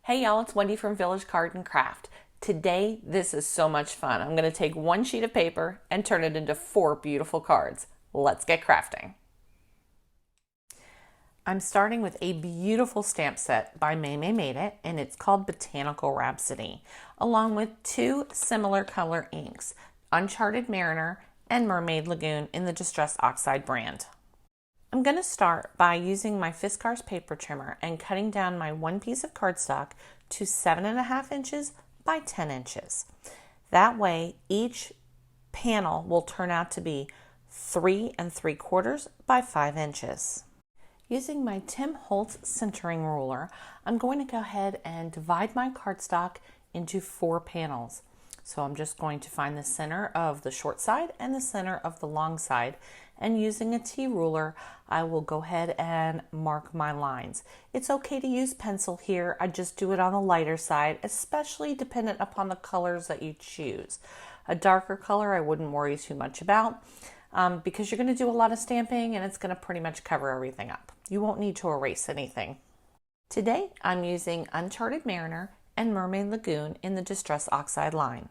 Hey y'all, it's Wendy from Village Card and Craft. Today, this is so much fun. I'm going to take one sheet of paper and turn it into 4 beautiful cards. Let's get crafting. I'm starting with a beautiful stamp set by May Made It, and it's called Botanical Rhapsody, along with 2 similar color inks, Uncharted Mariner and Mermaid Lagoon in the Distress Oxide brand. I'm going to start by using my Fiskars paper trimmer and cutting down my one piece of cardstock to 7.5 inches by 10 inches. That way, each panel will turn out to be 3 3/4 by 5 inches. Using my Tim Holtz centering ruler, I'm going to go ahead and divide my cardstock into 4 panels. So I'm just going to find the center of the short side and the center of the long side, and using a T ruler, I will go ahead and mark my lines. It's okay to use pencil here. I just do it on the lighter side, especially dependent upon the colors that you choose. A darker color I wouldn't worry too much about because you're going to do a lot of stamping and it's going to pretty much cover everything up. You won't need to erase anything. Today I'm using Uncharted Mariner and Mermaid Lagoon in the Distress Oxide line.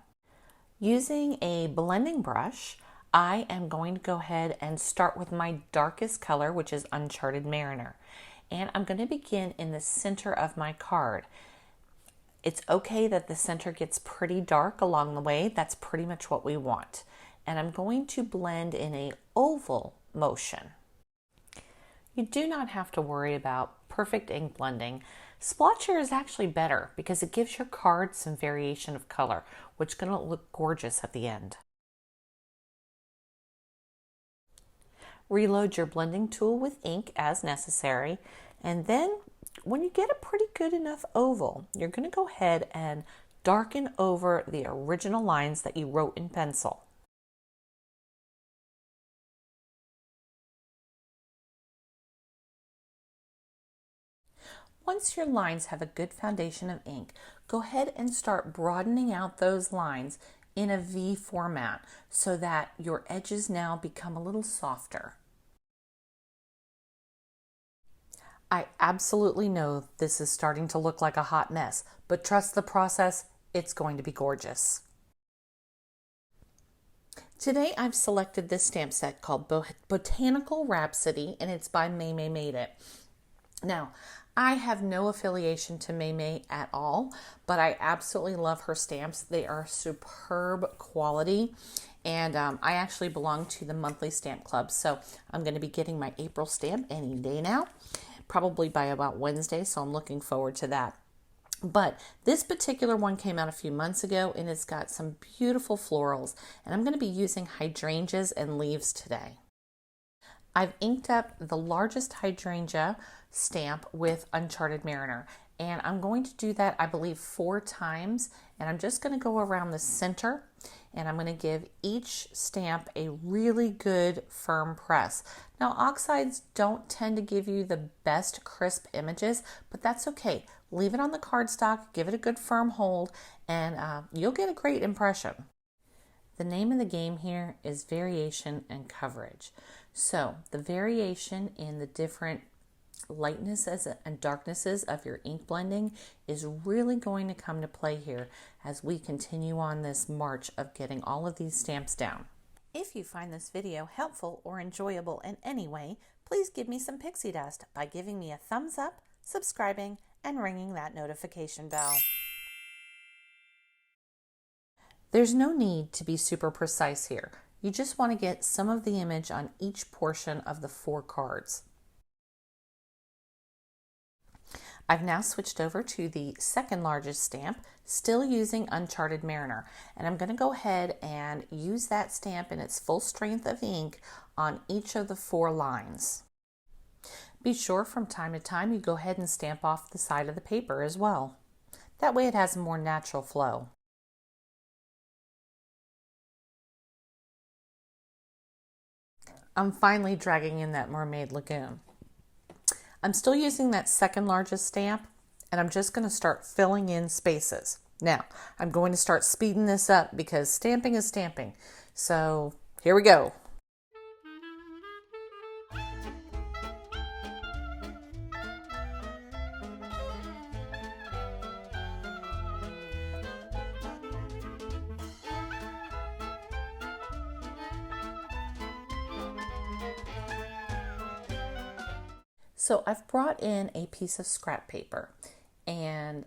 Using a blending brush, I am going to go ahead and start with my darkest color, which is Uncharted Mariner. And I'm going to begin in the center of my card. It's okay that the center gets pretty dark along the way. That's pretty much what we want. And I'm going to blend in an oval motion. You do not have to worry about perfect ink blending. Splotcher is actually better because it gives your card some variation of color, which is going to look gorgeous at the end. Reload your blending tool with ink as necessary, and then when you get a pretty good enough oval, you're going to go ahead and darken over the original lines that you wrote in pencil. Once your lines have a good foundation of ink, go ahead and start broadening out those lines in a V format so that your edges now become a little softer. I absolutely know this is starting to look like a hot mess, but trust the process, it's going to be gorgeous. Today I've selected this stamp set called Botanical Rhapsody, and it's by May Made It. Now, I have no affiliation to May at all, but I absolutely love her stamps. They are superb quality, and I actually belong to the monthly stamp club, so I'm going to be getting my April stamp any day now, probably by about Wednesday, so I'm looking forward to that. But this particular one came out a few months ago, and it's got some beautiful florals, and I'm going to be using hydrangeas and leaves today. I've inked up the largest hydrangea stamp with Uncharted Mariner, and I'm going to do that, I believe, 4 times, and I'm just going to go around the center, and I'm going to give each stamp a really good firm press. Now, oxides don't tend to give you the best crisp images, but that's okay. Leave it on the cardstock, give it a good firm hold, and you'll get a great impression. The name of the game here is variation and coverage. So the variation in the different lightnesses and darknesses of your ink blending is really going to come to play here as we continue on this march of getting all of these stamps down. If you find this video helpful or enjoyable in any way, please give me some pixie dust by giving me a thumbs up, subscribing, and ringing that notification bell. There's no need to be super precise here. You just want to get some of the image on each portion of the 4 cards. I've now switched over to the second largest stamp, still using Uncharted Mariner, and I'm going to go ahead and use that stamp in its full strength of ink on each of the 4 lines. Be sure from time to time you go ahead and stamp off the side of the paper as well. That way it has a more natural flow. I'm finally dragging in that Mermaid Lagoon. I'm still using that second largest stamp, and I'm just going to start filling in spaces. Now, I'm going to start speeding this up because stamping is stamping. So here we go. So I've brought in a piece of scrap paper, and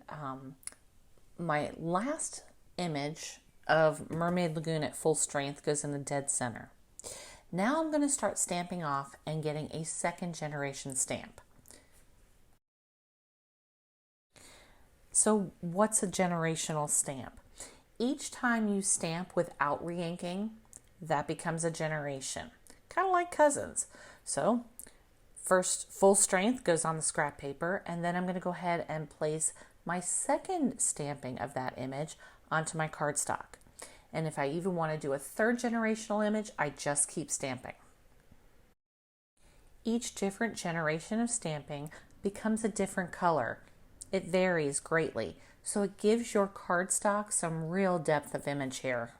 my last image of Mermaid Lagoon at full strength goes in the dead center. Now I'm going to start stamping off and getting a second generation stamp. So what's a generational stamp? Each time you stamp without re-inking, that becomes a generation, kind of like cousins. So first full strength goes on the scrap paper, and then I'm going to go ahead and place my second stamping of that image onto my cardstock. And if I even want to do a third generational image, I just keep stamping. Each different generation of stamping becomes a different color. It varies greatly, so it gives your cardstock some real depth of image here.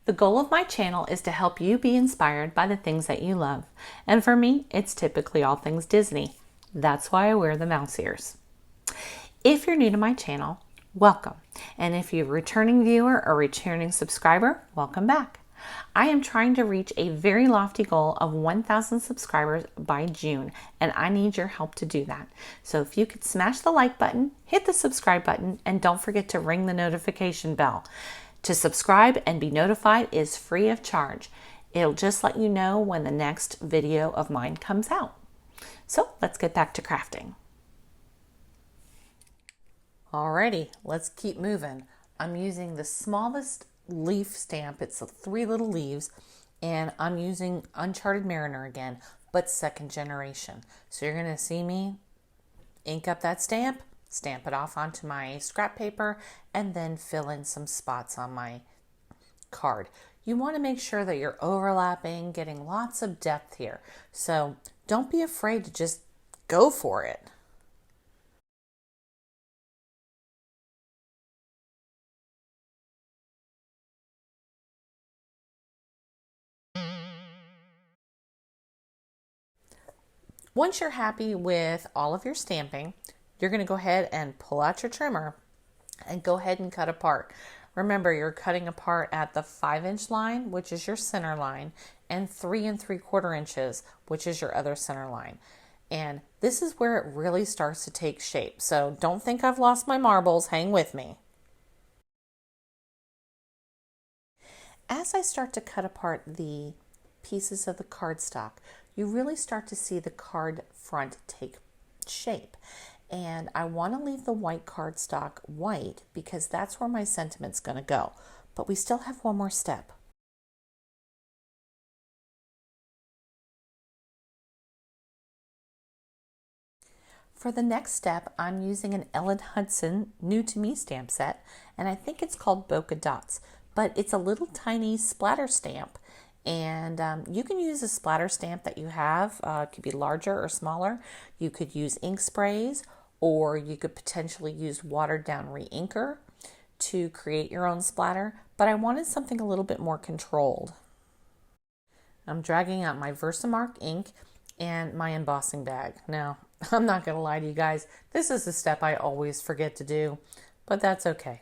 The goal of my channel is to help you be inspired by the things that you love. And for me, it's typically all things Disney. That's why I wear the mouse ears. If you're new to my channel, welcome. And if you're a returning viewer or returning subscriber, welcome back. I am trying to reach a very lofty goal of 1,000 subscribers by June, and I need your help to do that. So if you could smash the like button, hit the subscribe button, and don't forget to ring the notification bell. To subscribe and be notified is free of charge. It'll just let you know when the next video of mine comes out. So let's get back to crafting. Alrighty, let's keep moving. I'm using the smallest leaf stamp. It's 3 little leaves, and I'm using Uncharted Mariner again, but second generation. So you're going to see me ink up that stamp, stamp it off onto my scrap paper, and then fill in some spots on my card. You want to make sure that you're overlapping, getting lots of depth here. So don't be afraid to just go for it. Once you're happy with all of your stamping, you're going to go ahead and pull out your trimmer and go ahead and cut apart. Remember, you're cutting apart at the 5-inch line, which is your center line, and 3 3/4 inches, which is your other center line. And this is where it really starts to take shape. So don't think I've lost my marbles. Hang with me. As I start to cut apart the pieces of the cardstock, you really start to see the card front take shape. And I want to leave the white cardstock white because that's where my sentiment's going to go. But we still have one more step. For the next step, I'm using an Ellen Hudson new to me stamp set, and I think it's called Bokeh Dots, but it's a little tiny splatter stamp. And you can use a splatter stamp that you have. It could be larger or smaller. You could use ink sprays, or you could potentially use watered down re-inker to create your own splatter. But I wanted something a little bit more controlled. I'm dragging out my Versamark ink and my embossing bag. Now, I'm not going to lie to you guys. This is a step I always forget to do, but that's okay.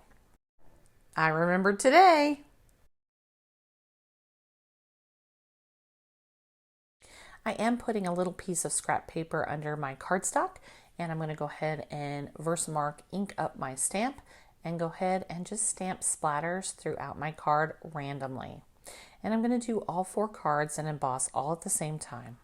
I remembered today. I am putting a little piece of scrap paper under my cardstock, and I'm going to go ahead and Versamark ink up my stamp and go ahead and just stamp splatters throughout my card randomly. And I'm going to do all 4 cards and emboss all at the same time.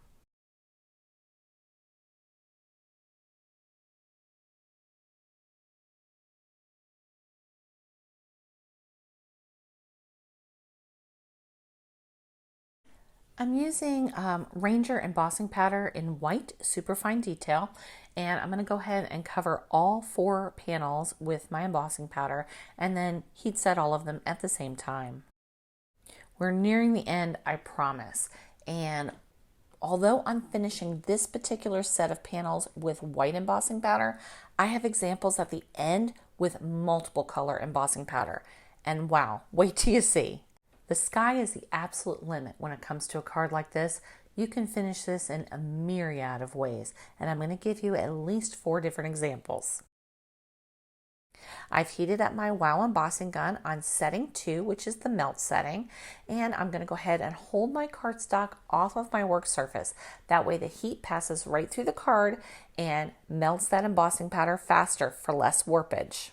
I'm using Ranger embossing powder in white superfine detail, and I'm going to go ahead and cover all 4 panels with my embossing powder and then heat set all of them at the same time. We're nearing the end, I promise. And although I'm finishing this particular set of panels with white embossing powder, I have examples at the end with multiple color embossing powder. And wow, wait till you see. The sky is the absolute limit when it comes to a card like this. You can finish this in a myriad of ways, and I'm going to give you at least 4 different examples. I've heated up my Wow embossing gun on setting 2, which is the melt setting, and I'm going to go ahead and hold my cardstock off of my work surface. That way the heat passes right through the card and melts that embossing powder faster for less warpage.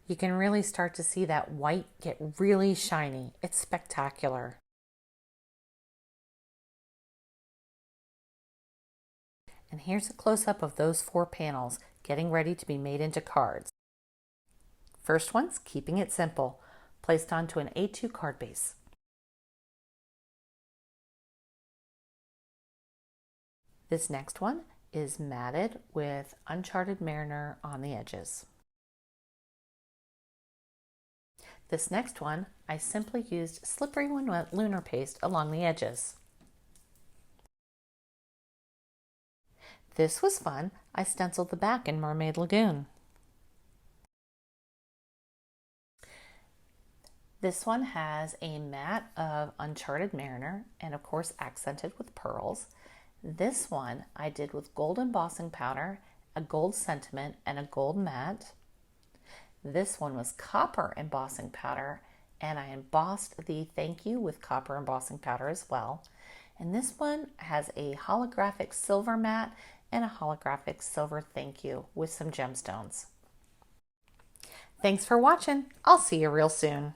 You can really start to see that white get really shiny. It's spectacular. And here's a close-up of those 4 panels getting ready to be made into cards. First one's keeping it simple, placed onto an A2 card base. This next one is matted with Uncharted Mariner on the edges. This next one, I simply used Slippery When Wet Lunar Paste along the edges. This was fun. I stenciled the back in Mermaid Lagoon. This one has a mat of Uncharted Mariner and of course accented with pearls. This one I did with gold embossing powder, a gold sentiment, and a gold mat. This one was copper embossing powder, and I embossed the thank you with copper embossing powder as well. And this one has a holographic silver mat and a holographic silver thank you with some gemstones. Thanks for watching. I'll see you real soon.